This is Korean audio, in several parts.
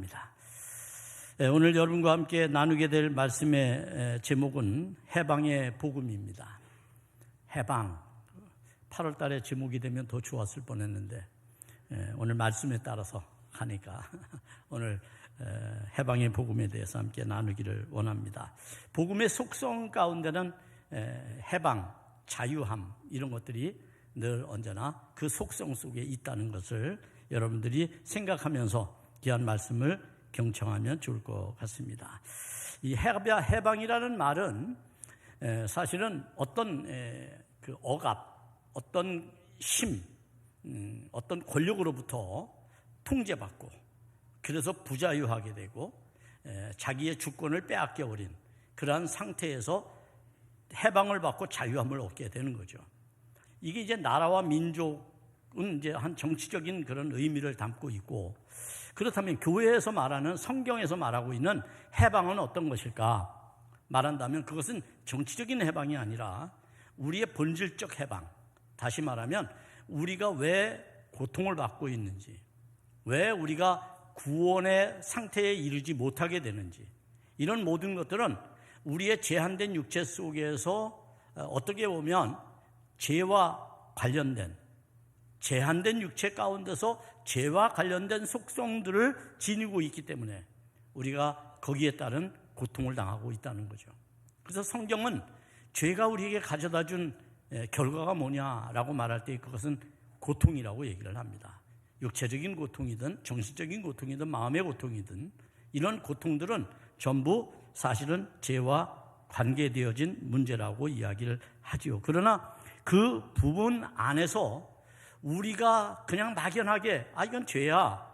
합니다. 오늘 여러분과 함께 나누게 될 말씀의 제목은 해방의 복음입니다. 해방. 8월 달에 제목이 되면 더 좋았을 뻔했는데 오늘 말씀에 따라서 하니까 오늘 해방의 복음에 대해서 함께 나누기를 원합니다. 복음의 속성 가운데는 해방, 자유함 이런 것들이 늘 언제나 그 속성 속에 있다는 것을 여러분들이 생각하면서 귀한 말씀을 경청하면 좋을 것 같습니다. 이 해방이라는 말은 사실은 어떤 그 억압, 어떤 힘, 어떤 권력으로부터 통제받고 그래서 부자유하게 되고 자기의 주권을 빼앗겨버린 그러한 상태에서 해방을 받고 자유함을 얻게 되는 거죠. 이게 이제 나라와 민족은 이제 한 정치적인 그런 의미를 담고 있고, 그렇다면 교회에서 말하는, 성경에서 말하고 있는 해방은 어떤 것일까 말한다면 그것은 정치적인 해방이 아니라 우리의 본질적 해방, 다시 말하면 우리가 왜 고통을 받고 있는지, 왜 우리가 구원의 상태에 이르지 못하게 되는지, 이런 모든 것들은 우리의 제한된 육체 속에서 어떻게 보면 죄와 관련된, 제한된 육체 가운데서 죄와 관련된 속성들을 지니고 있기 때문에 우리가 거기에 따른 고통을 당하고 있다는 거죠. 그래서 성경은 죄가 우리에게 가져다 준 결과가 뭐냐라고 말할 때 그것은 고통이라고 얘기를 합니다. 육체적인 고통이든 정신적인 고통이든 마음의 고통이든 이런 고통들은 전부 사실은 죄와 관계되어진 문제라고 이야기를 하지요. 그러나 그 부분 안에서 우리가 그냥 막연하게 이건 죄야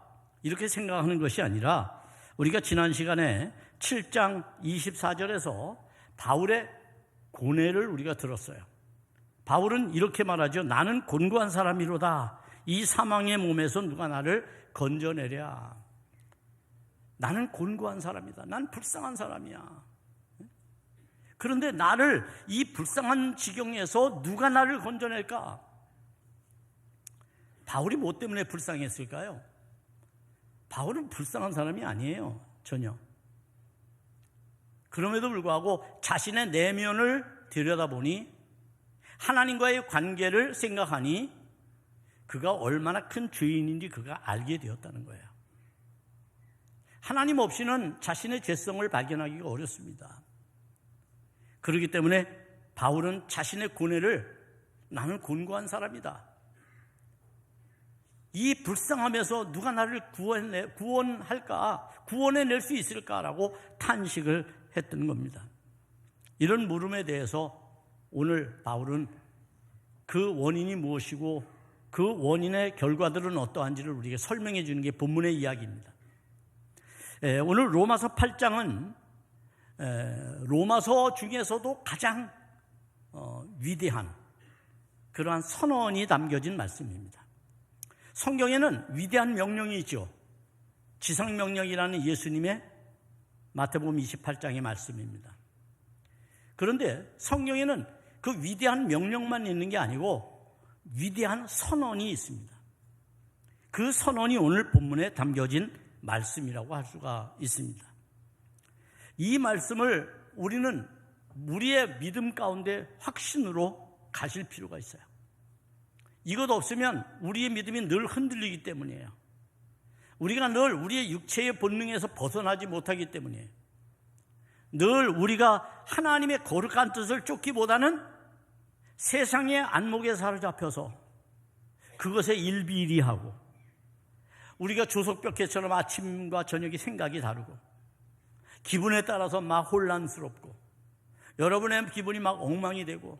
이렇게 생각하는 것이 아니라, 우리가 지난 시간에 7장 24절에서 바울의 고뇌를 우리가 들었어요. 바울은 이렇게 말하죠. 나는 곤고한 사람이로다. 이 사망의 몸에서 누가 나를 건져내랴. 나는 곤고한 사람이다. 난 불쌍한 사람이야. 그런데 나를 이 불쌍한 지경에서 누가 나를 건져낼까? 바울이 뭐 때문에 불쌍했을까요? 바울은 불쌍한 사람이 아니에요. 전혀. 그럼에도 불구하고 자신의 내면을 들여다보니 하나님과의 관계를 생각하니 그가 얼마나 큰 죄인인지 그가 알게 되었다는 거예요. 하나님 없이는 자신의 죄성을 발견하기가 어렵습니다. 그렇기 때문에 바울은 자신의 고뇌를 나는 곤고한 사람이다. 이 불쌍함에서 누가 나를 구원할까? 구원해낼 수 있을까라고 탄식을 했던 겁니다. 이런 물음에 대해서 오늘 바울은 그 원인이 무엇이고 그 원인의 결과들은 어떠한지를 우리에게 설명해 주는 게 본문의 이야기입니다. 오늘 로마서 8장은 로마서 중에서도 가장 위대한 그러한 선언이 담겨진 말씀입니다. 성경에는 위대한 명령이 있죠. 지상명령이라는 예수님의 마태복음 28장의 말씀입니다. 그런데 성경에는 그 위대한 명령만 있는 게 아니고 위대한 선언이 있습니다. 그 선언이 오늘 본문에 담겨진 말씀이라고 할 수가 있습니다. 이 말씀을 우리는 우리의 믿음 가운데 확신으로 가실 필요가 있어요. 이것 없으면 우리의 믿음이 늘 흔들리기 때문이에요. 우리가 늘 우리의 육체의 본능에서 벗어나지 못하기 때문이에요. 늘 우리가 하나님의 거룩한 뜻을 쫓기보다는 세상의 안목에 사로잡혀서 그것에 일비일이하고, 우리가 조석벽해처럼 아침과 저녁이 생각이 다르고 기분에 따라서 막 혼란스럽고 여러분의 기분이 막 엉망이 되고,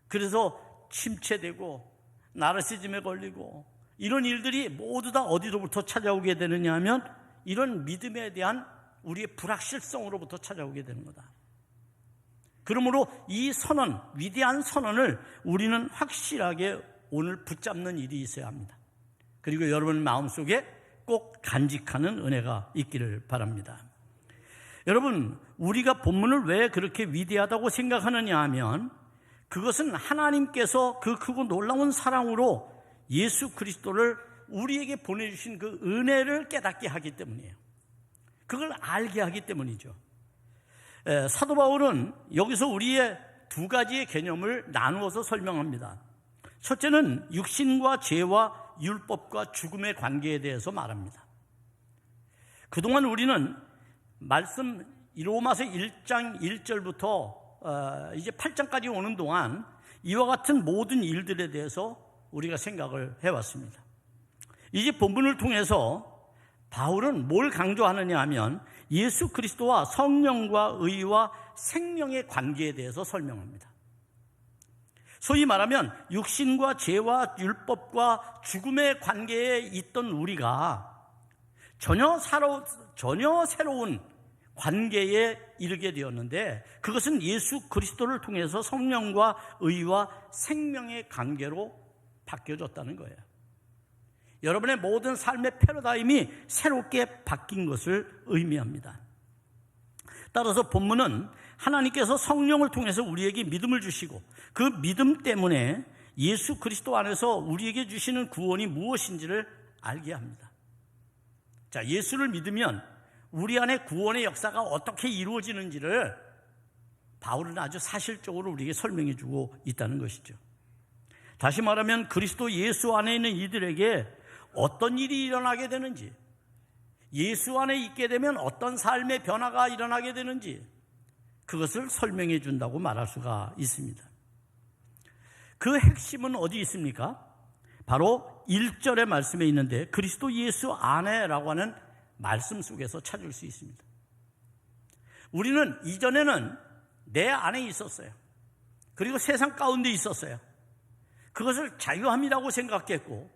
그래서 침체되고 나르시즘에 걸리고, 이런 일들이 모두 다 어디로부터 찾아오게 되느냐 하면 이런 믿음에 대한 우리의 불확실성으로부터 찾아오게 되는 거다. 그러므로 이 선언, 위대한 선언을 우리는 확실하게 오늘 붙잡는 일이 있어야 합니다. 그리고 여러분 마음속에 꼭 간직하는 은혜가 있기를 바랍니다. 여러분, 우리가 본문을 왜 그렇게 위대하다고 생각하느냐 하면 그것은 하나님께서 그 크고 놀라운 사랑으로 예수 그리스도를 우리에게 보내주신 그 은혜를 깨닫게 하기 때문이에요. 그걸 알게 하기 때문이죠. 사도 바울은 여기서 우리의 두 가지의 개념을 나누어서 설명합니다. 첫째는 육신과 죄와 율법과 죽음의 관계에 대해서 말합니다. 그동안 우리는 말씀 로마서 1장 1절부터 이제 8장까지 오는 동안 이와 같은 모든 일들에 대해서 우리가 생각을 해왔습니다. 이제 본문을 통해서 바울은 뭘 강조하느냐 하면 예수 그리스도와 성령과 의와 생명의 관계에 대해서 설명합니다. 소위 말하면 육신과 죄와 율법과 죽음의 관계에 있던 우리가 전혀 새로운 관계에 이르게 되었는데, 그것은 예수 그리스도를 통해서 성령과 의와 생명의 관계로 바뀌어졌다는 거예요. 여러분의 모든 삶의 패러다임이 새롭게 바뀐 것을 의미합니다. 따라서 본문은 하나님께서 성령을 통해서 우리에게 믿음을 주시고 그 믿음 때문에 예수 그리스도 안에서 우리에게 주시는 구원이 무엇인지를 알게 합니다. 자, 예수를 믿으면 우리 안에 구원의 역사가 어떻게 이루어지는지를 바울은 아주 사실적으로 우리에게 설명해 주고 있다는 것이죠. 다시 말하면 그리스도 예수 안에 있는 이들에게 어떤 일이 일어나게 되는지, 예수 안에 있게 되면 어떤 삶의 변화가 일어나게 되는지, 그것을 설명해 준다고 말할 수가 있습니다. 그 핵심은 어디 있습니까? 바로 1절의 말씀에 있는데 그리스도 예수 안에라고 하는 말씀 속에서 찾을 수 있습니다. 우리는 이전에는 내 안에 있었어요. 그리고 세상 가운데 있었어요. 그것을 자유함이라고 생각했고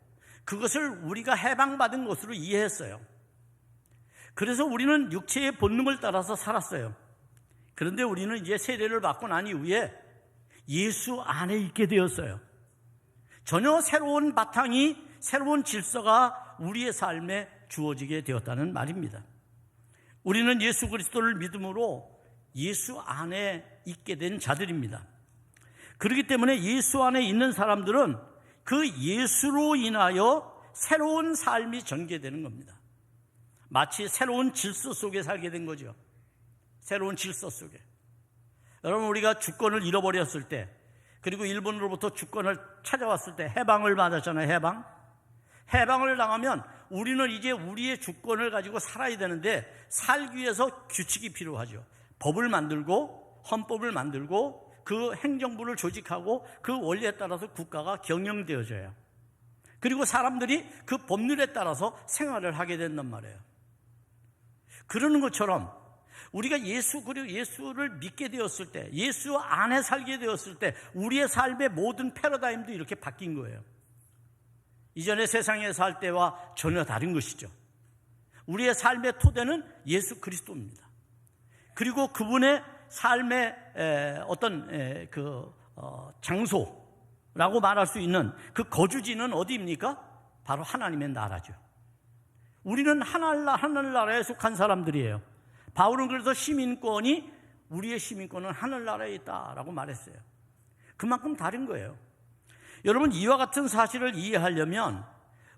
그것을 우리가 해방받은 것으로 이해했어요. 그래서 우리는 육체의 본능을 따라서 살았어요. 그런데 우리는 이제 세례를 받고 난 이후에 예수 안에 있게 되었어요. 전혀 새로운 바탕이, 새로운 질서가 우리의 삶에 주어지게 되었다는 말입니다. 우리는 예수 그리스도를 믿음으로 예수 안에 있게 된 자들입니다. 그렇기 때문에 예수 안에 있는 사람들은 그 예수로 인하여 새로운 삶이 전개되는 겁니다. 마치 새로운 질서 속에 살게 된 거죠. 새로운 질서 속에. 여러분, 우리가 주권을 잃어버렸을 때, 그리고 일본으로부터 주권을 찾아왔을 때 해방을 받았잖아요. 해방을 당하면 우리는 이제 우리의 주권을 가지고 살아야 되는데, 살기 위해서 규칙이 필요하죠. 법을 만들고 헌법을 만들고 그 행정부를 조직하고 그 원리에 따라서 국가가 경영되어져요. 그리고 사람들이 그 법률에 따라서 생활을 하게 된단 말이에요. 그러는 것처럼 우리가 예수를 믿게 되었을 때, 예수 안에 살게 되었을 때 우리의 삶의 모든 패러다임도 이렇게 바뀐 거예요. 이전에 세상에 살 때와 전혀 다른 것이죠. 우리의 삶의 토대는 예수 그리스도입니다. 그리고 그분의 삶의 어떤 장소라고 말할 수 있는 그 거주지는 어디입니까? 바로 하나님의 나라죠. 우리는 하늘나라에 속한 사람들이에요. 바울은 그래서 우리의 시민권은 하늘나라에 있다라고 말했어요. 그만큼 다른 거예요. 여러분, 이와 같은 사실을 이해하려면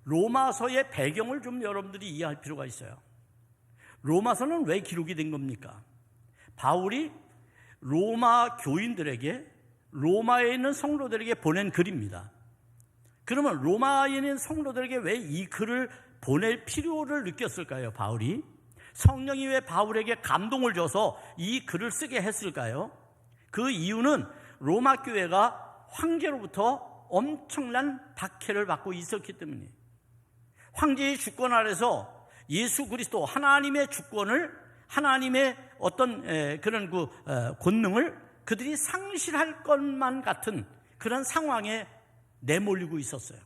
로마서의 배경을 좀 여러분들이 이해할 필요가 있어요. 로마서는 왜 기록이 된 겁니까? 바울이 로마 교인들에게, 로마에 있는 성도들에게 보낸 글입니다. 그러면 로마에 있는 성도들에게 왜 이 글을 보낼 필요를 느꼈을까요? 바울이 성령이 왜 바울에게 감동을 줘서 이 글을 쓰게 했을까요? 그 이유는 로마 교회가 황제로부터 엄청난 박해를 받고 있었기 때문이에요. 황제의 주권 아래서 예수 그리스도 하나님의 주권을, 하나님의 어떤 그런 권능을 그들이 상실할 것만 같은 그런 상황에 내몰리고 있었어요.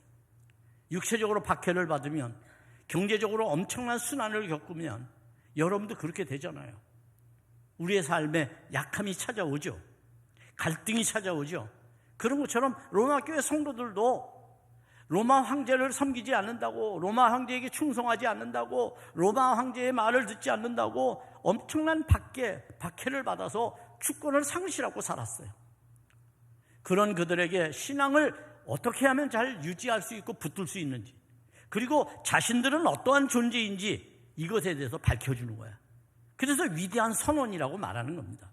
육체적으로 박해를 받으면, 경제적으로 엄청난 순환을 겪으면 여러분도 그렇게 되잖아요. 우리의 삶에 약함이 찾아오죠. 갈등이 찾아오죠. 그런 것처럼 로마 교회 성도들도 로마 황제를 섬기지 않는다고, 로마 황제에게 충성하지 않는다고, 로마 황제의 말을 듣지 않는다고 엄청난 박해를 받아서 주권을 상실하고 살았어요. 그런 그들에게 신앙을 어떻게 하면 잘 유지할 수 있고 붙들 수 있는지, 그리고 자신들은 어떠한 존재인지 이것에 대해서 밝혀주는 거야. 그래서 위대한 선언이라고 말하는 겁니다.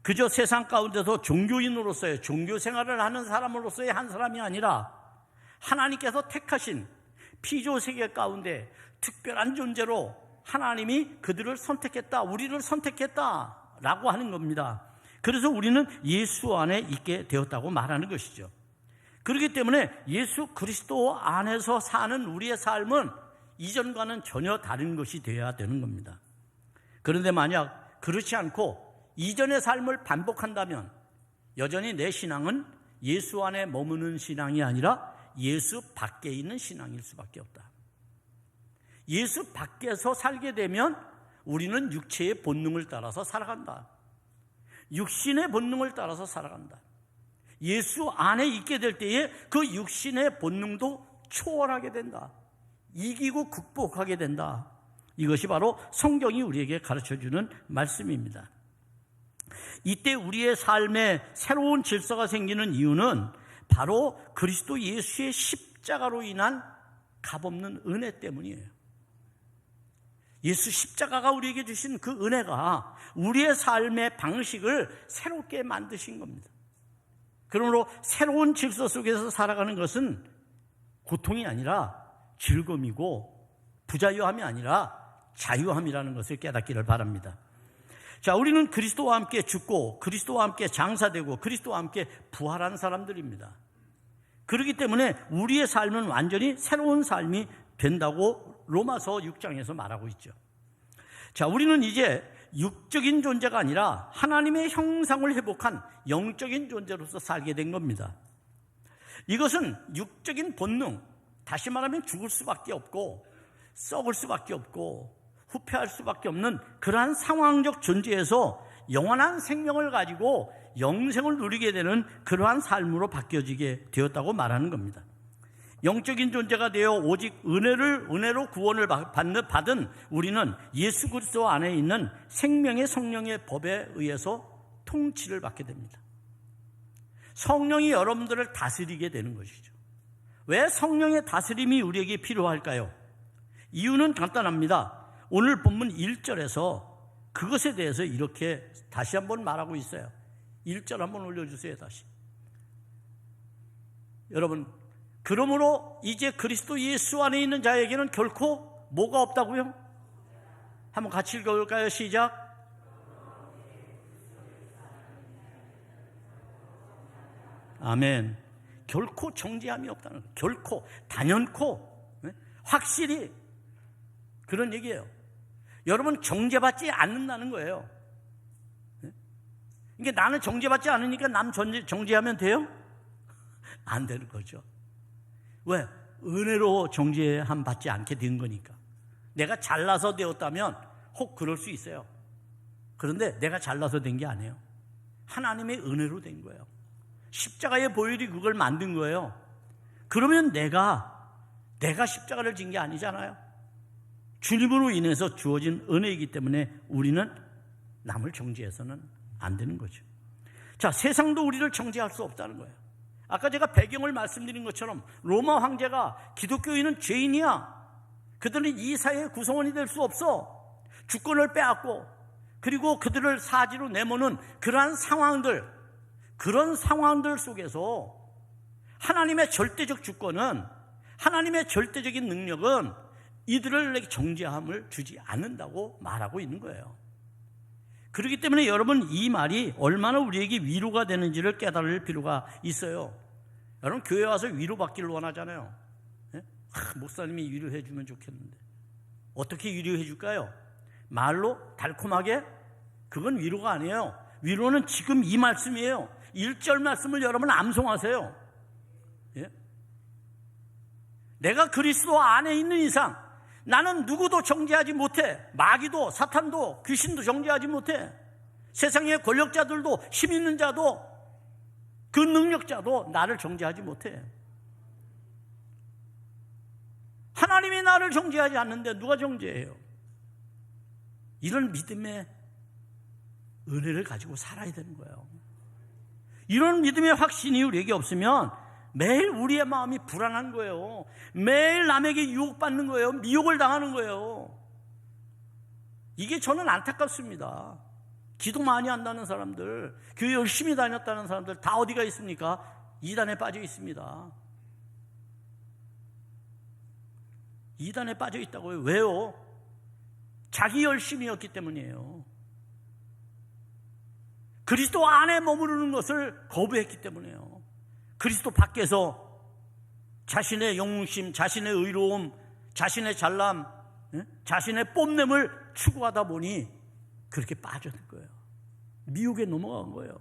그저 세상 가운데서 종교인으로서의 종교 생활을 하는 사람으로서의 한 사람이 아니라 하나님께서 택하신 피조 세계 가운데 특별한 존재로 하나님이 그들을 선택했다, 우리를 선택했다라고 하는 겁니다. 그래서 우리는 예수 안에 있게 되었다고 말하는 것이죠. 그렇기 때문에 예수 그리스도 안에서 사는 우리의 삶은 이전과는 전혀 다른 것이 되어야 되는 겁니다. 그런데 만약 그렇지 않고 이전의 삶을 반복한다면 여전히 내 신앙은 예수 안에 머무는 신앙이 아니라 예수 밖에 있는 신앙일 수밖에 없다. 예수 밖에서 살게 되면 우리는 육체의 본능을 따라서 살아간다. 육신의 본능을 따라서 살아간다. 예수 안에 있게 될 때에 그 육신의 본능도 초월하게 된다. 이기고 극복하게 된다. 이것이 바로 성경이 우리에게 가르쳐주는 말씀입니다. 이때 우리의 삶에 새로운 질서가 생기는 이유는 바로 그리스도 예수의 십자가로 인한 값없는 은혜 때문이에요. 예수 십자가가 우리에게 주신 그 은혜가 우리의 삶의 방식을 새롭게 만드신 겁니다. 그러므로 새로운 질서 속에서 살아가는 것은 고통이 아니라 즐거움이고 부자유함이 아니라 자유함이라는 것을 깨닫기를 바랍니다. 자, 우리는 그리스도와 함께 죽고 그리스도와 함께 장사되고 그리스도와 함께 부활한 사람들입니다. 그렇기 때문에 우리의 삶은 완전히 새로운 삶이 된다고 로마서 6장에서 말하고 있죠. 자, 우리는 이제 육적인 존재가 아니라 하나님의 형상을 회복한 영적인 존재로서 살게 된 겁니다. 이것은 육적인 본능, 다시 말하면 죽을 수밖에 없고 썩을 수밖에 없고 후퇴할 수밖에 없는 그러한 상황적 존재에서 영원한 생명을 가지고 영생을 누리게 되는 그러한 삶으로 바뀌어지게 되었다고 말하는 겁니다. 영적인 존재가 되어 오직 은혜로 구원을 받은 우리는 예수 그리스도 안에 있는 생명의 성령의 법에 의해서 통치를 받게 됩니다. 성령이 여러분들을 다스리게 되는 것이죠. 왜 성령의 다스림이 우리에게 필요할까요? 이유는 간단합니다. 오늘 본문 1절에서 그것에 대해서 이렇게 다시 한번 말하고 있어요. 1절 한번 올려주세요. 다시. 여러분, 그러므로 이제 그리스도 예수 안에 있는 자에게는 결코 뭐가 없다고요? 한번 같이 읽어볼까요? 시작. 아멘. 결코 정죄함이 없다는 거예요. 결코, 단연코, 확실히 그런 얘기예요. 여러분, 정죄받지 않는다는 거예요. 그러니까 나는 정죄받지 않으니까 남 정죄하면 돼요? 안 되는 거죠. 왜? 은혜로 정죄함 받지 않게 된 거니까. 내가 잘나서 되었다면 혹 그럴 수 있어요. 그런데 내가 잘나서 된 게 아니에요. 하나님의 은혜로 된 거예요. 십자가의 보혈이 그걸 만든 거예요. 그러면 내가 십자가를 진 게 아니잖아요. 주님으로 인해서 주어진 은혜이기 때문에 우리는 남을 정죄해서는 안 되는 거죠. 자, 세상도 우리를 정죄할 수 없다는 거예요. 아까 제가 배경을 말씀드린 것처럼 로마 황제가 기독교인은 죄인이야. 그들은 이 사회의 구성원이 될 수 없어. 주권을 빼앗고 그리고 그들을 사지로 내모는 그러한 상황들, 그런 상황들 속에서 하나님의 절대적 주권은, 하나님의 절대적인 능력은 이들을 정죄함을 주지 않는다고 말하고 있는 거예요. 그렇기 때문에 여러분, 이 말이 얼마나 우리에게 위로가 되는지를 깨달을 필요가 있어요. 여러분, 교회 와서 위로받기를 원하잖아요. 목사님이 위로해 주면 좋겠는데 어떻게 위로해 줄까요? 말로 달콤하게? 그건 위로가 아니에요. 위로는 지금 이 말씀이에요. 1절 말씀을 여러분 암송하세요. 예? 내가 그리스도 안에 있는 이상 나는 누구도 정죄하지 못해. 마귀도 사탄도 귀신도 정죄하지 못해. 세상의 권력자들도 힘 있는 자도 그 능력자도 나를 정죄하지 못해. 하나님이 나를 정죄하지 않는데 누가 정죄해요? 이런 믿음의 은혜를 가지고 살아야 되는 거예요. 이런 믿음의 확신이 우리에게 없으면 매일 우리의 마음이 불안한 거예요. 매일 남에게 유혹받는 거예요. 미혹을 당하는 거예요. 이게 저는 안타깝습니다. 기도 많이 한다는 사람들, 교회 열심히 다녔다는 사람들 다 어디가 있습니까? 이단에 빠져 있습니다. 이단에 빠져 있다고요. 왜요? 자기 열심이었기 때문이에요. 그리스도 안에 머무르는 것을 거부했기 때문이에요. 그리스도 밖에서 자신의 영웅심, 자신의 의로움, 자신의 잘남, 자신의 뽐냄을 추구하다 보니 그렇게 빠져든 거예요. 미혹에 넘어간 거예요.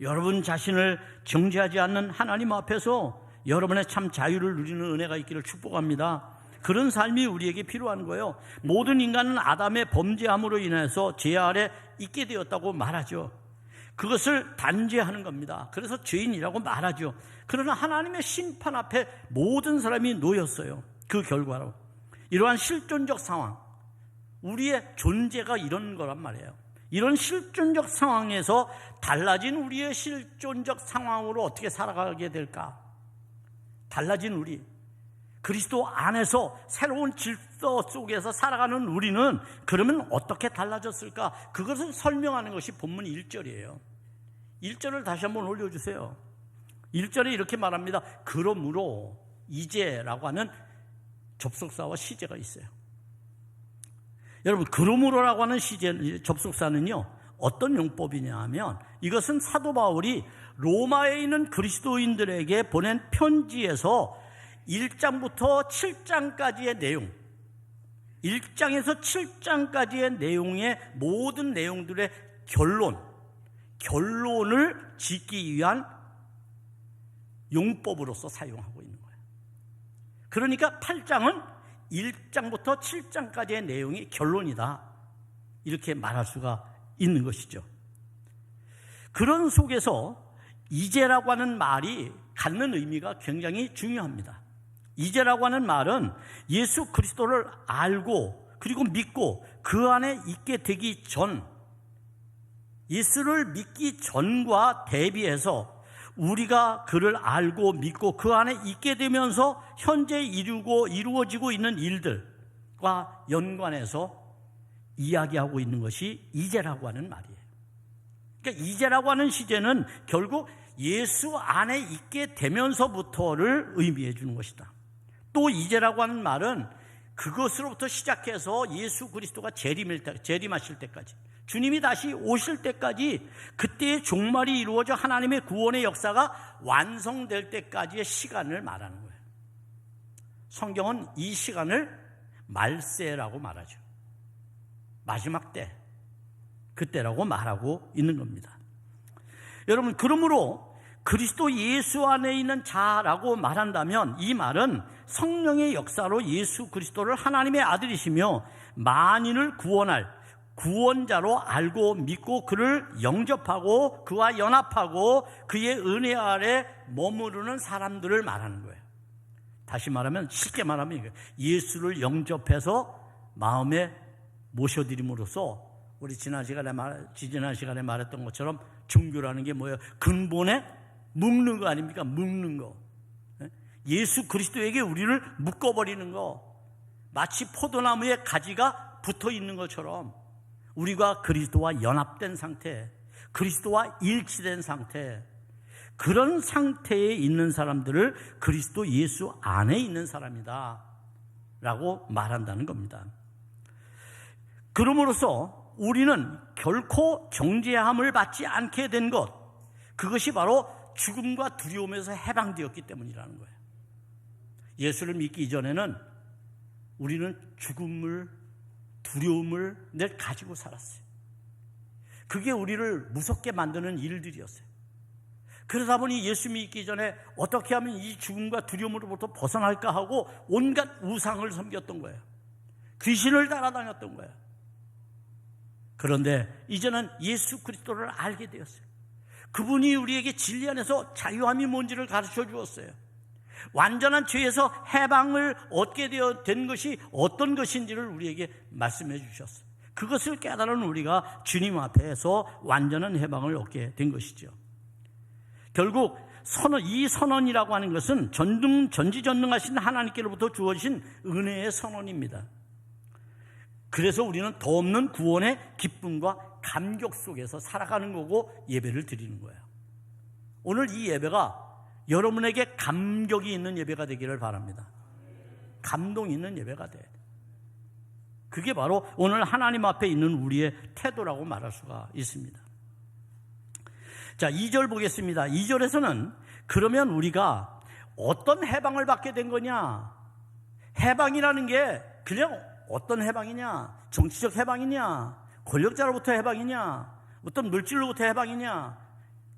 여러분 자신을 정죄하지 않는 하나님 앞에서 여러분의 참 자유를 누리는 은혜가 있기를 축복합니다. 그런 삶이 우리에게 필요한 거예요. 모든 인간은 아담의 범죄함으로 인해서 죄 아래 있게 되었다고 말하죠. 그것을 단죄하는 겁니다. 그래서 죄인이라고 말하죠. 그러나 하나님의 심판 앞에 모든 사람이 놓였어요. 그 결과로 이러한 실존적 상황, 우리의 존재가 이런 거란 말이에요. 이런 실존적 상황에서 달라진 우리의 실존적 상황으로 어떻게 살아가게 될까? 달라진 우리, 그리스도 안에서 새로운 질서 속에서 살아가는 우리는 그러면 어떻게 달라졌을까? 그것을 설명하는 것이 본문 1절이에요. 1절을 다시 한번 올려주세요. 1절에 이렇게 말합니다. 그러므로 이제라고 하는 접속사와 시제가 있어요. 여러분, 그러므로라고 하는 접속사는요, 어떤 용법이냐 하면 이것은 사도 바울이 로마에 있는 그리스도인들에게 보낸 편지에서 1장부터 7장까지의 내용, 1장에서 7장까지의 내용의 모든 내용들의 결론을 짓기 위한 용법으로서 사용하고 있는 거예요. 그러니까 8장은 1장부터 7장까지의 내용이 결론이다, 이렇게 말할 수가 있는 것이죠. 그런 속에서 이제라고 하는 말이 갖는 의미가 굉장히 중요합니다. 이제라고 하는 말은 예수 그리스도를 알고 그리고 믿고 그 안에 있게 되기 전, 예수를 믿기 전과 대비해서 우리가 그를 알고 믿고 그 안에 있게 되면서 현재 이루어지고 있는 일들과 연관해서 이야기하고 있는 것이 이제라고 하는 말이에요. 그러니까 이제라고 하는 시제는 결국 예수 안에 있게 되면서부터를 의미해 주는 것이다. 또 이제라고 하는 말은 그것으로부터 시작해서 예수 그리스도가 재림하실 때까지, 주님이 다시 오실 때까지, 그때의 종말이 이루어져 하나님의 구원의 역사가 완성될 때까지의 시간을 말하는 거예요. 성경은 이 시간을 말세라고 말하죠. 마지막 때, 그때라고 말하고 있는 겁니다. 여러분, 그러므로 그리스도 예수 안에 있는 자라고 말한다면 이 말은 성령의 역사로 예수 그리스도를 하나님의 아들이시며 만인을 구원할 구원자로 알고 믿고 그를 영접하고 그와 연합하고 그의 은혜 아래 머무르는 사람들을 말하는 거예요. 다시 말하면, 쉽게 말하면 이거예요. 예수를 영접해서 마음에 모셔드림으로써 우리 지난 시간에 말했던 것처럼 종교라는 게 뭐예요? 근본에 묶는 거 아닙니까? 묶는 거. 예수 그리스도에게 우리를 묶어버리는 거. 마치 포도나무에 가지가 붙어 있는 것처럼 우리가 그리스도와 연합된 상태, 그리스도와 일치된 상태, 그런 상태에 있는 사람들을 그리스도 예수 안에 있는 사람이다 라고 말한다는 겁니다. 그러므로서 우리는 결코 정죄함을 받지 않게 된 것, 그것이 바로 죽음과 두려움에서 해방되었기 때문이라는 거예요. 예수를 믿기 이전에는 우리는 죽음을, 두려움을 늘 가지고 살았어요. 그게 우리를 무섭게 만드는 일들이었어요. 그러다 보니 예수 믿기 전에 어떻게 하면 이 죽음과 두려움으로부터 벗어날까 하고 온갖 우상을 섬겼던 거예요. 귀신을 따라다녔던 거예요. 그런데 이제는 예수 그리스도를 알게 되었어요. 그분이 우리에게 진리 안에서 자유함이 뭔지를 가르쳐 주었어요. 완전한 죄에서 해방을 얻게 된 것이 어떤 것인지를 우리에게 말씀해 주셨어요. 그것을 깨달은 우리가 주님 앞에서 완전한 해방을 얻게 된 것이죠. 결국 이 선언이라고 하는 것은 전지전능하신 하나님께로부터 주어진 은혜의 선언입니다. 그래서 우리는 더 없는 구원의 기쁨과 감격 속에서 살아가는 거고 예배를 드리는 거예요. 오늘 이 예배가 여러분에게 감격이 있는 예배가 되기를 바랍니다. 감동이 있는 예배가 돼. 그게 바로 오늘 하나님 앞에 있는 우리의 태도라고 말할 수가 있습니다. 자, 2절 보겠습니다. 2절에서는 그러면 우리가 어떤 해방을 받게 된 거냐? 해방이라는 게 그냥 어떤 해방이냐? 정치적 해방이냐? 권력자로부터 해방이냐? 어떤 물질로부터 해방이냐?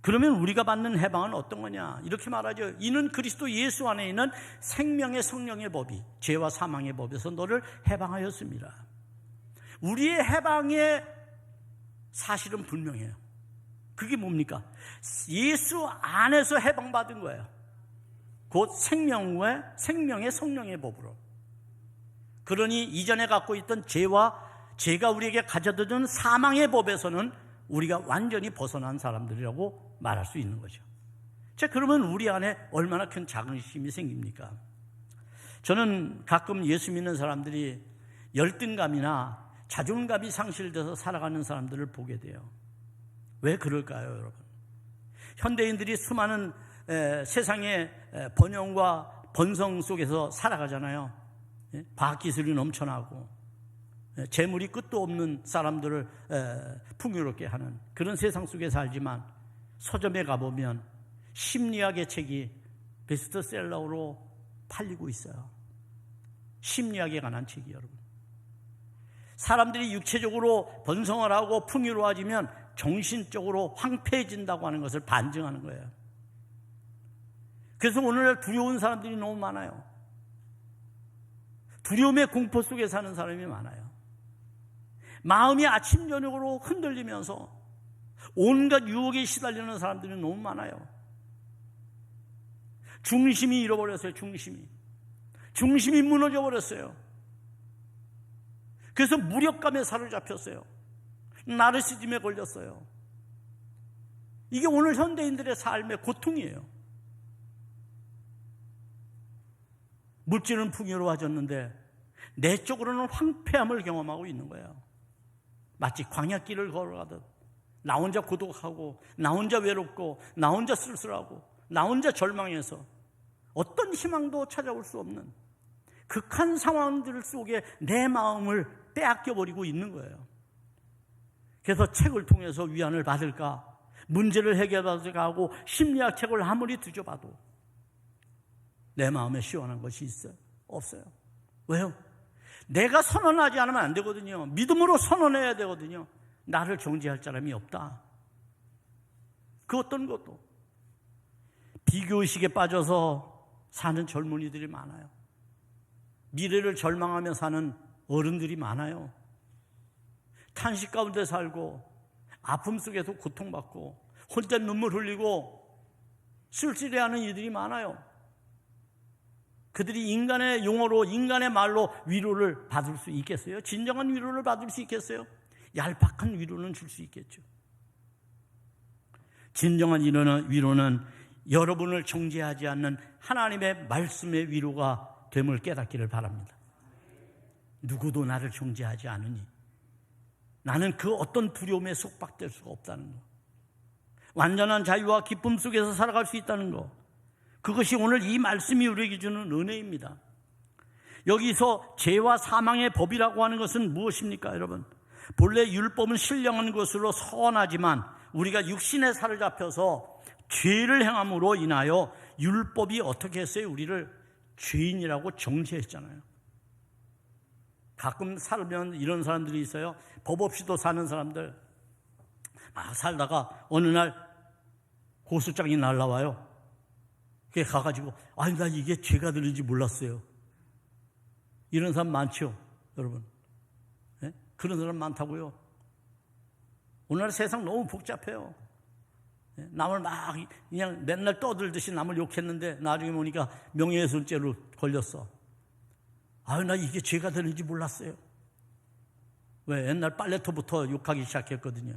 그러면 우리가 받는 해방은 어떤 거냐? 이렇게 말하죠. 이는 그리스도 예수 안에 있는 생명의 성령의 법이 죄와 사망의 법에서 너를 해방하였습니다. 우리의 해방의 사실은 분명해요. 그게 뭡니까? 예수 안에서 해방받은 거예요. 곧 생명의 성령의 법으로. 그러니 이전에 갖고 있던 죄가 우리에게 가져다 사망의 법에서는 우리가 완전히 벗어난 사람들이라고 말할 수 있는 거죠. 자, 그러면 우리 안에 얼마나 큰 자긍심이 생깁니까? 저는 가끔 예수 믿는 사람들이 열등감이나 자존감이 상실돼서 살아가는 사람들을 보게 돼요. 왜 그럴까요, 여러분? 현대인들이 수많은 세상의 번영과 번성 속에서 살아가잖아요. 과학기술이 넘쳐나고 재물이 끝도 없는 사람들을 풍요롭게 하는 그런 세상 속에 살지만 서점에 가보면 심리학의 책이 베스트셀러로 팔리고 있어요. 심리학에 관한 책이 여러분. 사람들이 육체적으로 번성을 하고 풍요로워지면 정신적으로 황폐해진다고 하는 것을 반증하는 거예요. 그래서 오늘날 두려운 사람들이 너무 많아요. 두려움의 공포 속에 사는 사람이 많아요. 마음이 아침 저녁으로 흔들리면서 온갖 유혹에 시달리는 사람들이 너무 많아요. 중심이 잃어버렸어요. 중심이 무너져 버렸어요. 그래서 무력감에 사로잡혔어요. 나르시즘에 걸렸어요. 이게 오늘 현대인들의 삶의 고통이에요. 물질은 풍요로워졌는데 내적으로는 황폐함을 경험하고 있는 거예요. 마치 광야길을 걸어가듯 나 혼자 고독하고 나 혼자 외롭고 나 혼자 쓸쓸하고 나 혼자 절망해서 어떤 희망도 찾아올 수 없는 극한 상황들 속에 내 마음을 빼앗겨버리고 있는 거예요. 그래서 책을 통해서 위안을 받을까, 문제를 해결받을까 하고 심리학 책을 아무리 뒤져봐도 내 마음에 시원한 것이 있어요? 없어요. 왜요? 내가 선언하지 않으면 안 되거든요. 믿음으로 선언해야 되거든요. 나를 정죄할 사람이 없다. 그 어떤 것도. 비교의식에 빠져서 사는 젊은이들이 많아요. 미래를 절망하며 사는 어른들이 많아요. 탄식 가운데 살고 아픔 속에서 고통받고 혼자 눈물 흘리고 쓸쓸해하는 이들이 많아요. 그들이 인간의 용어로 인간의 말로 위로를 받을 수 있겠어요? 진정한 위로를 받을 수 있겠어요? 얄팍한 위로는 줄 수 있겠죠. 진정한 위로는 여러분을 정죄하지 않는 하나님의 말씀의 위로가 됨을 깨닫기를 바랍니다. 누구도 나를 정죄하지 않으니 나는 그 어떤 두려움에 속박될 수가 없다는 것, 완전한 자유와 기쁨 속에서 살아갈 수 있다는 것, 그것이 오늘 이 말씀이 우리에게 주는 은혜입니다. 여기서 죄와 사망의 법이라고 하는 것은 무엇입니까, 여러분? 본래 율법은 신령한 것으로 선하지만 우리가 육신에 사로잡혀서 죄를 행함으로 인하여 율법이 어떻게 했어요? 우리를 죄인이라고 정죄했잖아요. 가끔 살면 이런 사람들이 있어요. 법 없이도 사는 사람들. 살다가 어느 날 고소장이 날라와요. 그게 가가지고 아니 나 이게 죄가 되는지 몰랐어요. 이런 사람 많죠, 여러분. 네? 그런 사람 많다고요. 오늘날 세상 너무 복잡해요. 네? 남을 막 그냥 맨날 떠들듯이 남을 욕했는데 나중에 보니까 명예훼손죄로 걸렸어. 아유 나 이게 죄가 되는지 몰랐어요. 왜? 옛날 빨래터부터 욕하기 시작했거든요.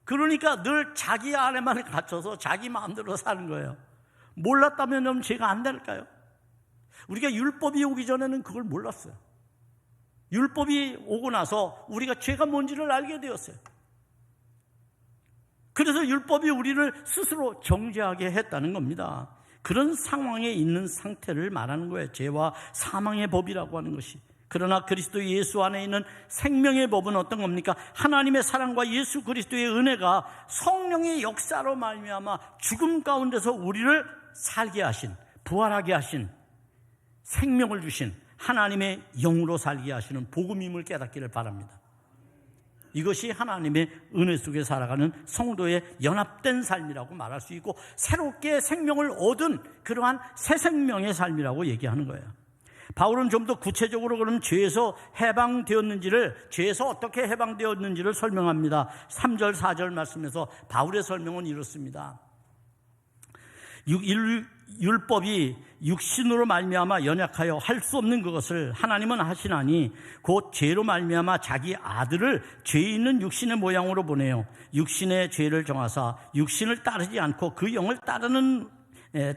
그러니까 늘 자기 안에만 갇혀서 자기 마음대로 사는 거예요. 몰랐다면 죄가 안 될까요? 우리가 율법이 오기 전에는 그걸 몰랐어요. 율법이 오고 나서 우리가 죄가 뭔지를 알게 되었어요. 그래서 율법이 우리를 스스로 정죄하게 했다는 겁니다. 그런 상황에 있는 상태를 말하는 거예요. 죄와 사망의 법이라고 하는 것이. 그러나 그리스도 예수 안에 있는 생명의 법은 어떤 겁니까? 하나님의 사랑과 예수 그리스도의 은혜가 성령의 역사로 말미암아 죽음 가운데서 우리를 살게 하신, 부활하게 하신, 생명을 주신 하나님의 영으로 살게 하시는 복음임을 깨닫기를 바랍니다. 이것이 하나님의 은혜 속에 살아가는 성도의 연합된 삶이라고 말할 수 있고, 새롭게 생명을 얻은 그러한 새 생명의 삶이라고 얘기하는 거예요. 바울은 좀 더 구체적으로 그럼 죄에서 해방되었는지를, 죄에서 어떻게 해방되었는지를 설명합니다. 3절 4절 말씀에서 바울의 설명은 이렇습니다. 율법이 육신으로 말미암아 연약하여 할 수 없는 그것을 하나님은 하시나니 곧 죄로 말미암아 자기 아들을 죄 있는 육신의 모양으로 보내요. 육신의 죄를 정하사 육신을 따르지 않고 그 영을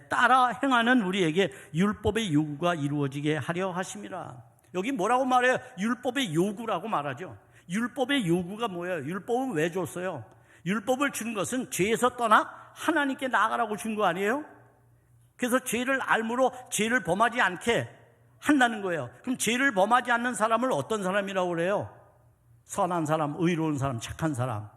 따라 행하는 우리에게 율법의 요구가 이루어지게 하려 하심이라. 여기 뭐라고 말해요? 율법의 요구라고 말하죠. 율법의 요구가 뭐예요? 율법은 왜 줬어요? 율법을 준 것은 죄에서 떠나 하나님께 나아가라고 준 거 아니에요? 그래서 죄를 알므로 죄를 범하지 않게 한다는 거예요. 그럼 죄를 범하지 않는 사람을 어떤 사람이라고 그래요? 선한 사람, 의로운 사람, 착한 사람.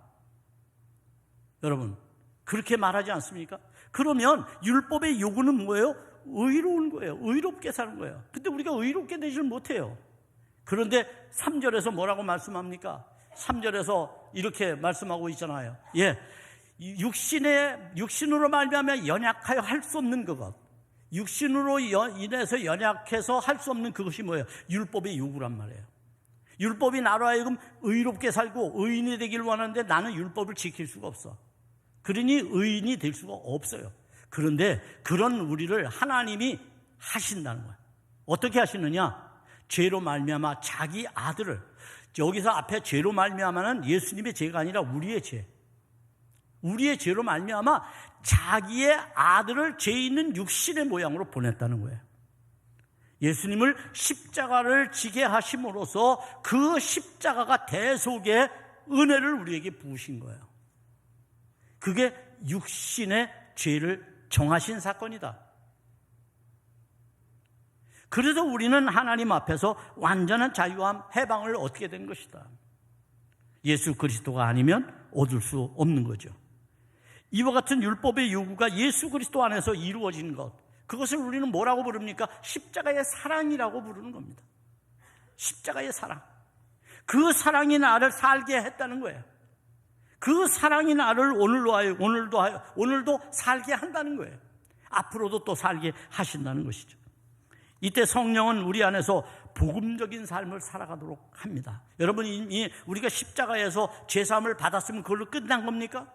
여러분, 그렇게 말하지 않습니까? 그러면 율법의 요구는 뭐예요? 의로운 거예요. 의롭게 사는 거예요. 근데 우리가 의롭게 되질 못해요. 그런데 3절에서 뭐라고 말씀합니까? 3절에서 이렇게 말씀하고 있잖아요. 육신으로 말미암아 연약하여 할 수 없는 그것, 육신으로 인해서 연약해서 할 수 없는 그것이 뭐예요? 율법의 요구란 말이에요. 율법이 나로 하여금 의롭게 살고 의인이 되기를 원하는데 나는 율법을 지킬 수가 없어. 그러니 의인이 될 수가 없어요. 그런데 그런 우리를 하나님이 하신다는 거예요. 어떻게 하시느냐? 죄로 말미암아 자기 아들을, 여기서 앞에 죄로 말미암아는 예수님의 죄가 아니라 우리의 죄, 우리의 죄로 말미암아 자기의 아들을 죄 있는 육신의 모양으로 보냈다는 거예요. 예수님을 십자가를 지게 하심으로써 그 십자가가 대속의 은혜를 우리에게 부으신 거예요. 그게 육신의 죄를 정하신 사건이다. 그래서 우리는 하나님 앞에서 완전한 자유와 해방을 얻게 된 것이다. 예수 그리스도가 아니면 얻을 수 없는 거죠. 이와 같은 율법의 요구가 예수 그리스도 안에서 이루어진 것, 그것을 우리는 뭐라고 부릅니까? 십자가의 사랑이라고 부르는 겁니다. 십자가의 사랑. 그 사랑이 나를 살게 했다는 거예요. 그 사랑이 나를 오늘도 살게 한다는 거예요. 앞으로도 또 살게 하신다는 것이죠. 이때 성령은 우리 안에서 복음적인 삶을 살아가도록 합니다. 여러분, 이미 우리가 십자가에서 죄사함을 받았으면 그걸로 끝난 겁니까?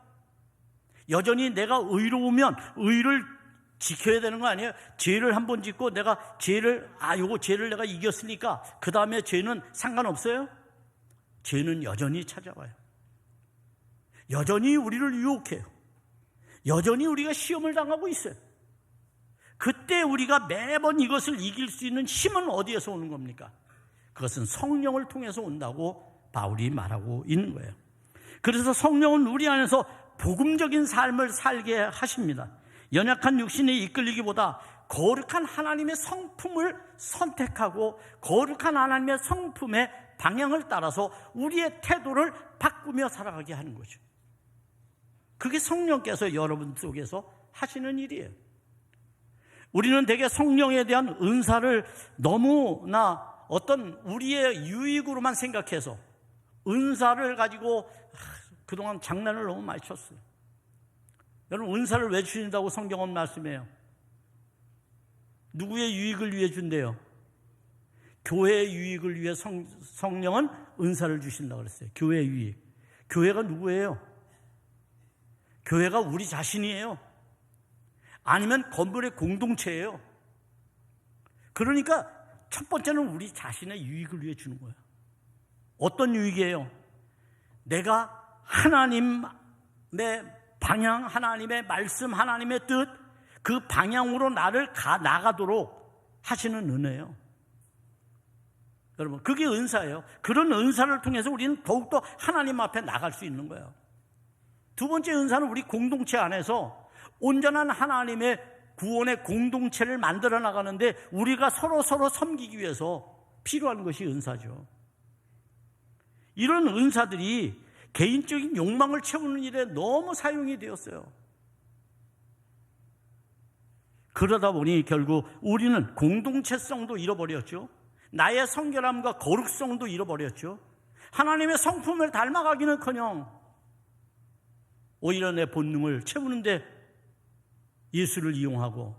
여전히 내가 의로우면 의를 지켜야 되는 거 아니에요? 죄를 한번 짓고 내가 요거 죄를 내가 이겼으니까 그 다음에 죄는 상관없어요? 죄는 여전히 찾아와요. 여전히 우리를 유혹해요. 여전히 우리가 시험을 당하고 있어요. 그때 우리가 매번 이것을 이길 수 있는 힘은 어디에서 오는 겁니까? 그것은 성령을 통해서 온다고 바울이 말하고 있는 거예요. 그래서 성령은 우리 안에서 복음적인 삶을 살게 하십니다. 연약한 육신에 이끌리기보다 거룩한 하나님의 성품을 선택하고 거룩한 하나님의 성품의 방향을 따라서 우리의 태도를 바꾸며 살아가게 하는 거죠. 그게 성령께서 여러분 속에서 하시는 일이에요. 우리는 대개 성령에 대한 은사를 너무나 어떤 우리의 유익으로만 생각해서 은사를 가지고 그동안 장난을 너무 많이 쳤어요. 여러분, 은사를 왜 주신다고 성경은 말씀해요? 누구의 유익을 위해 준대요? 교회의 유익을 위해 성령은 은사를 주신다고 그랬어요. 교회의 유익. 교회가 누구예요? 교회가 우리 자신이에요. 아니면 건물의 공동체예요. 그러니까 첫 번째는 우리 자신의 유익을 위해 주는 거예요. 어떤 유익이에요? 내가 하나님의 방향, 하나님의 말씀, 하나님의 뜻, 그 방향으로 나를 나가도록 하시는 은혜예요. 여러분, 그게 은사예요. 그런 은사를 통해서 우리는 더욱더 하나님 앞에 나갈 수 있는 거예요. 두 번째 은사는 우리 공동체 안에서 온전한 하나님의 구원의 공동체를 만들어 나가는데 우리가 서로 섬기기 위해서 필요한 것이 은사죠. 이런 은사들이 개인적인 욕망을 채우는 일에 너무 사용이 되었어요. 그러다 보니 결국 우리는 공동체성도 잃어버렸죠. 나의 성결함과 거룩성도 잃어버렸죠. 하나님의 성품을 닮아가기는커녕 오히려 내 본능을 채우는데 예수를 이용하고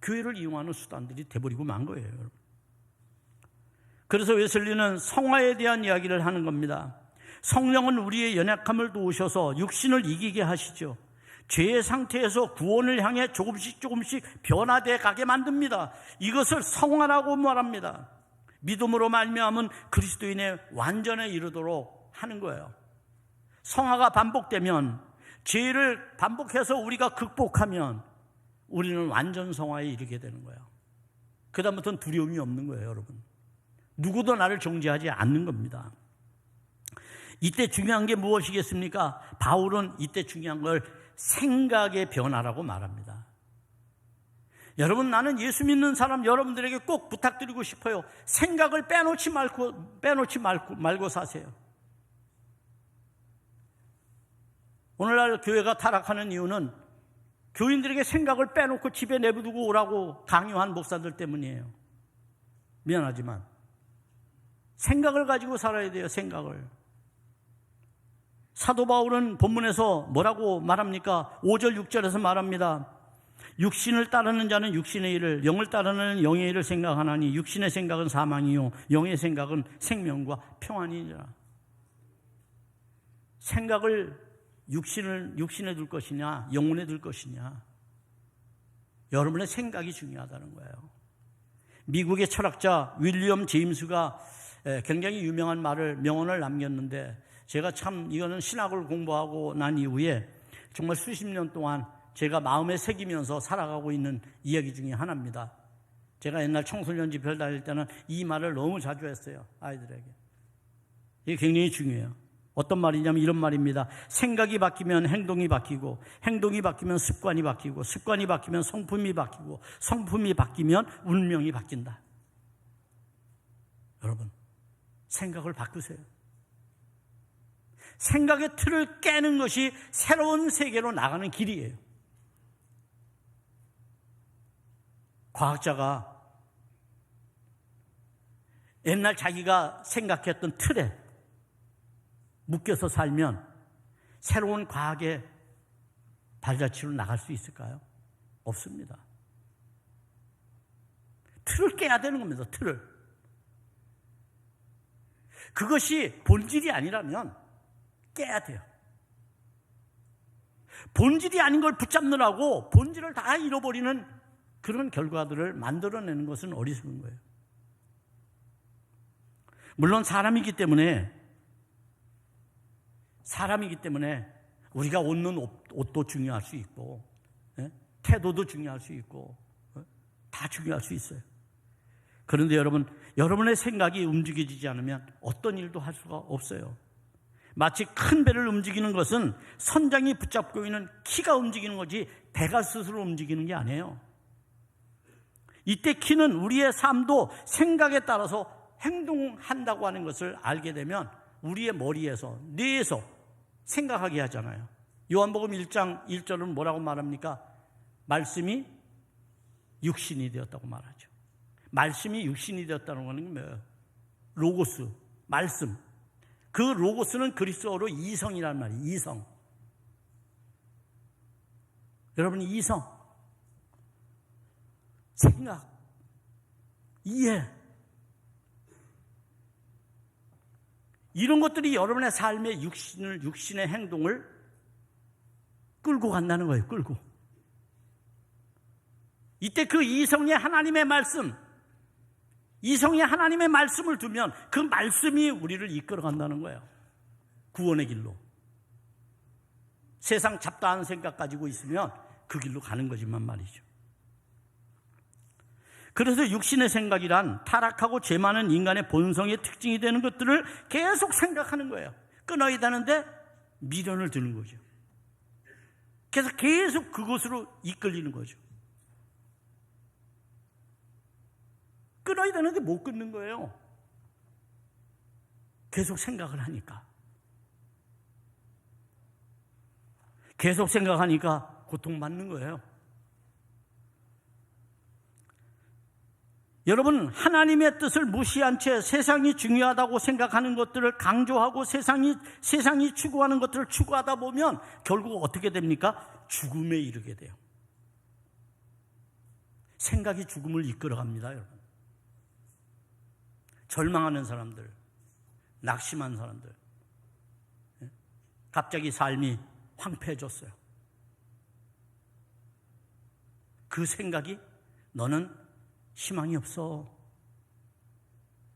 교회를 이용하는 수단들이 돼버리고 만 거예요, 여러분. 그래서 웨슬리는 성화에 대한 이야기를 하는 겁니다. 성령은 우리의 연약함을 도우셔서 육신을 이기게 하시죠. 죄의 상태에서 구원을 향해 조금씩 변화되어 가게 만듭니다. 이것을 성화라고 말합니다. 믿음으로 말미암은 그리스도인의 완전에 이르도록 하는 거예요. 성화가 반복되면, 죄를 반복해서 우리가 극복하면 우리는 완전 성화에 이르게 되는 거예요. 그 다음부터는 두려움이 없는 거예요, 여러분. 누구도 나를 정죄하지 않는 겁니다. 이때 중요한 게 무엇이겠습니까? 바울은 이때 중요한 걸 생각의 변화라고 말합니다. 여러분, 나는 예수 믿는 사람 여러분들에게 꼭 부탁드리고 싶어요. 생각을 빼놓지 말고 사세요. 오늘날 교회가 타락하는 이유는 교인들에게 생각을 빼놓고 집에 내버두고 오라고 강요한 목사들 때문이에요. 미안하지만 생각을 가지고 살아야 돼요. 생각을. 사도 바울은 본문에서 뭐라고 말합니까? 5절 6절에서 말합니다. 육신을 따르는 자는 육신의 일을, 영을 따르는 영의 일을 생각하나니 육신의 생각은 사망이요 영의 생각은 생명과 평안이니라. 생각을 육신에 둘 것이냐 영혼에 둘 것이냐, 여러분의 생각이 중요하다는 거예요. 미국의 철학자 윌리엄 제임스가 굉장히 유명한 명언을 남겼는데, 제가 참 이거는 신학을 공부하고 난 이후에 정말 수십 년 동안 제가 마음에 새기면서 살아가고 있는 이야기 중에 하나입니다. 제가 옛날 청소년 집회를 다닐 때는 이 말을 너무 자주 했어요, 아이들에게. 이게 굉장히 중요해요. 어떤 말이냐면 이런 말입니다. 생각이 바뀌면 행동이 바뀌고, 행동이 바뀌면 습관이 바뀌고, 습관이 바뀌면 성품이 바뀌고, 성품이 바뀌면 운명이 바뀐다. 여러분, 생각을 바꾸세요. 생각의 틀을 깨는 것이 새로운 세계로 나가는 길이에요. 과학자가 옛날 자기가 생각했던 틀에 묶여서 살면 새로운 과학의 발자취로 나갈 수 있을까요? 없습니다. 틀을 깨야 되는 겁니다. 틀을. 그것이 본질이 아니라면 깨야 돼요. 본질이 아닌 걸 붙잡느라고 본질을 다 잃어버리는 그런 결과들을 만들어내는 것은 어리석은 거예요. 물론 사람이기 때문에 우리가 옷는 옷도 중요할 수 있고, 태도도 중요할 수 있고, 다 중요할 수 있어요. 그런데 여러분의 생각이 움직여지지 않으면 어떤 일도 할 수가 없어요. 마치 큰 배를 움직이는 것은 선장이 붙잡고 있는 키가 움직이는 거지 배가 스스로 움직이는 게 아니에요. 이때 키는 우리의 삶도 생각에 따라서 행동한다고 하는 것을 알게 되면 우리의 머리에서, 뇌에서 생각하게 하잖아요. 요한복음 1장 1절은 뭐라고 말합니까? 말씀이 육신이 되었다고 말하죠. 말씀이 육신이 되었다는 것은 뭐예요? 로고스, 말씀. 그 로고스는 그리스어로 이성이라는 말이에요. 이성. 여러분, 이성, 생각, 이해, 이런 것들이 여러분의 삶의 육신의 행동을 끌고 간다는 거예요. 끌고. 이때 그 이성에 하나님의 말씀을 두면 그 말씀이 우리를 이끌어 간다는 거예요. 구원의 길로. 세상 잡다한 생각 가지고 있으면 그 길로 가는 거지만 말이죠. 그래서 육신의 생각이란 타락하고 죄 많은 인간의 본성의 특징이 되는 것들을 계속 생각하는 거예요. 끊어야 되는데 미련을 드는 거죠. 그래서 계속 그것으로 이끌리는 거죠. 끊어야 되는데 못 끊는 거예요. 계속 생각을 하니까. 계속 생각하니까 고통받는 거예요. 여러분, 하나님의 뜻을 무시한 채 세상이 중요하다고 생각하는 것들을 강조하고 세상이 추구하는 것들을 추구하다 보면 결국 어떻게 됩니까? 죽음에 이르게 돼요. 생각이 죽음을 이끌어갑니다, 여러분. 절망하는 사람들, 낙심한 사람들, 갑자기 삶이 황폐해졌어요. 그 생각이 너는 희망이 없어.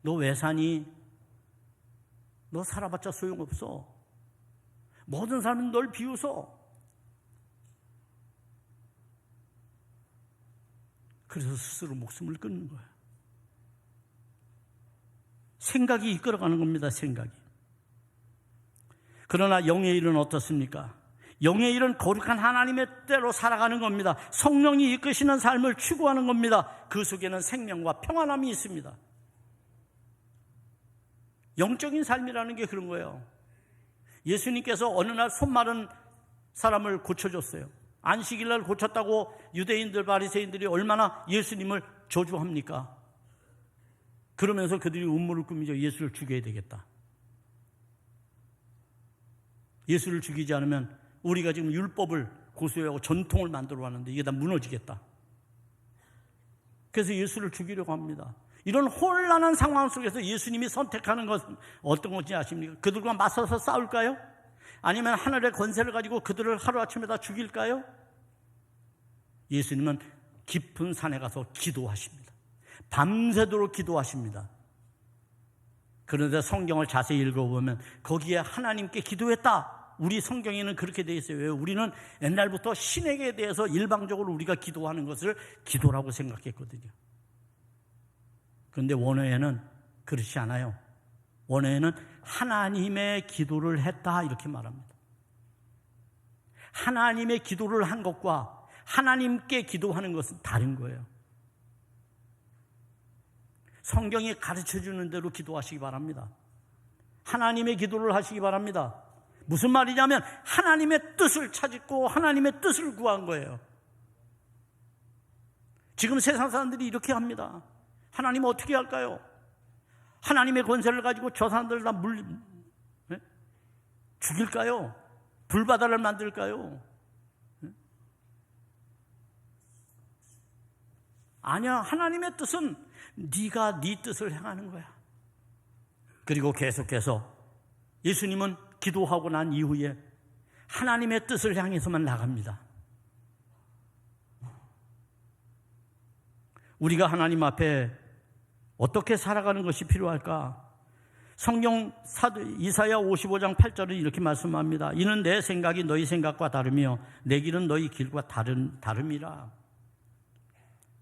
너 왜 사니? 너 살아봤자 소용없어. 모든 사람은 널 비웃어. 그래서 스스로 목숨을 끊는 거예요. 생각이 이끌어가는 겁니다, 생각이. 그러나 영의 일은 어떻습니까? 영의 일은 거룩한 하나님의 뜻대로 살아가는 겁니다. 성령이 이끄시는 삶을 추구하는 겁니다. 그 속에는 생명과 평안함이 있습니다. 영적인 삶이라는 게 그런 거예요. 예수님께서 어느 날 손 마른 사람을 고쳐줬어요. 안식일날 고쳤다고 유대인들, 바리새인들이 얼마나 예수님을 저주합니까? 그러면서 그들이 음모를 꾸미죠. 예수를 죽여야 되겠다. 예수를 죽이지 않으면 우리가 지금 율법을 고수하고 전통을 만들어 왔는데 이게 다 무너지겠다. 그래서 예수를 죽이려고 합니다. 이런 혼란한 상황 속에서 예수님이 선택하는 것은 어떤 건지 아십니까? 그들과 맞서서 싸울까요? 아니면 하늘의 권세를 가지고 그들을 하루아침에 다 죽일까요? 예수님은 깊은 산에 가서 기도하십니다. 밤새도록 기도하십니다. 그런데 성경을 자세히 읽어보면 거기에 하나님께 기도했다. 우리 성경에는 그렇게 되어 있어요. 왜? 우리는 옛날부터 신에게 대해서 일방적으로 우리가 기도하는 것을 기도라고 생각했거든요. 그런데 원어에는 그렇지 않아요. 원어에는 하나님의 기도를 했다 이렇게 말합니다. 하나님의 기도를 한 것과 하나님께 기도하는 것은 다른 거예요. 성경이 가르쳐주는 대로 기도하시기 바랍니다. 하나님의 기도를 하시기 바랍니다. 무슨 말이냐면 하나님의 뜻을 찾고 하나님의 뜻을 구한 거예요. 지금 세상 사람들이 이렇게 합니다. 하나님 어떻게 할까요? 하나님의 권세를 가지고 저 사람들 다 죽일까요? 불바다를 만들까요? 아니야. 하나님의 뜻은 네가 네 뜻을 행하는 거야. 그리고 계속해서 예수님은 기도하고 난 이후에 하나님의 뜻을 향해서만 나갑니다. 우리가 하나님 앞에 어떻게 살아가는 것이 필요할까? 성경 이사야 55장 8절은 이렇게 말씀합니다. 이는 내 생각이 너희 생각과 다르며 내 길은 너희 길과 다름이라.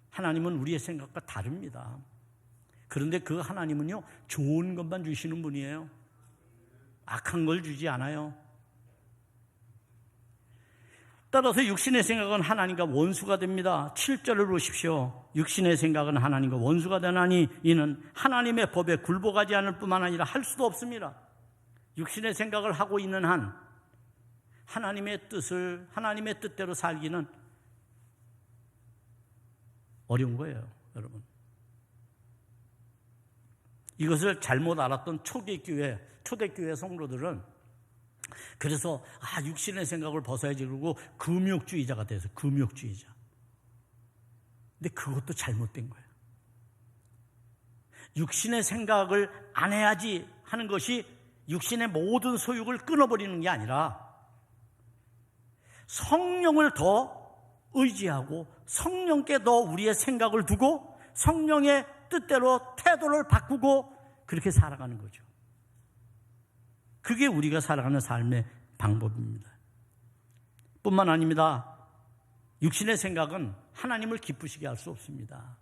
하나님은 우리의 생각과 다릅니다. 그런데 그 하나님은요, 좋은 것만 주시는 분이에요. 악한 걸 주지 않아요. 따라서 육신의 생각은 하나님과 원수가 됩니다. 7절을 보십시오. 육신의 생각은 하나님과 원수가 되나니 이는 하나님의 법에 굴복하지 않을 뿐만 아니라 할 수도 없습니다. 육신의 생각을 하고 있는 한 하나님의 뜻대로 살기는 어려운 거예요, 여러분. 이것을 잘못 알았던 초대교회 성도들은 그래서 육신의 생각을 벗어야지 그러고 금욕주의자가 돼서 금욕주의자. 근데 그것도 잘못된 거예요. 육신의 생각을 안 해야지 하는 것이 육신의 모든 소욕을 끊어버리는 게 아니라 성령을 더 의지하고 성령께 더 우리의 생각을 두고 성령의 뜻대로 태도를 바꾸고 그렇게 살아가는 거죠. 그게 우리가 살아가는 삶의 방법입니다. 뿐만 아닙니다. 육신의 생각은 하나님을 기쁘시게 할 수 없습니다.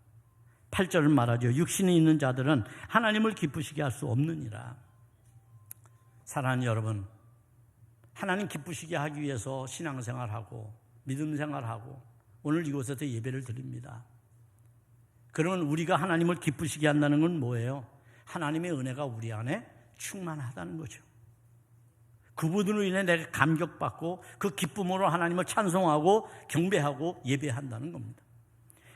8절은 말하죠. 육신이 있는 자들은 하나님을 기쁘시게 할 수 없느니라. 사랑하는 여러분, 하나님 기쁘시게 하기 위해서 신앙생활하고 믿음 생활하고 오늘 이곳에서 예배를 드립니다. 그러면 우리가 하나님을 기쁘시게 한다는 건 뭐예요? 하나님의 은혜가 우리 안에 충만하다는 거죠. 그분으로 인해 내가 감격받고 그 기쁨으로 하나님을 찬송하고 경배하고 예배한다는 겁니다.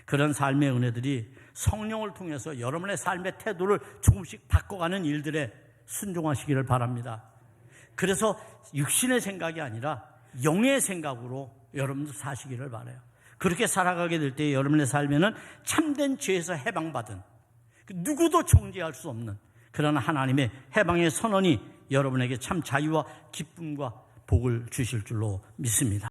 그런 삶의 은혜들이 성령을 통해서 여러분의 삶의 태도를 조금씩 바꿔가는 일들에 순종하시기를 바랍니다. 그래서 육신의 생각이 아니라 영의 생각으로 여러분도 사시기를 바라요. 그렇게 살아가게 될 때 여러분의 삶에는 참된 죄에서 해방받은, 누구도 정죄할 수 없는 그런 하나님의 해방의 선언이 여러분에게 참 자유와 기쁨과 복을 주실 줄로 믿습니다.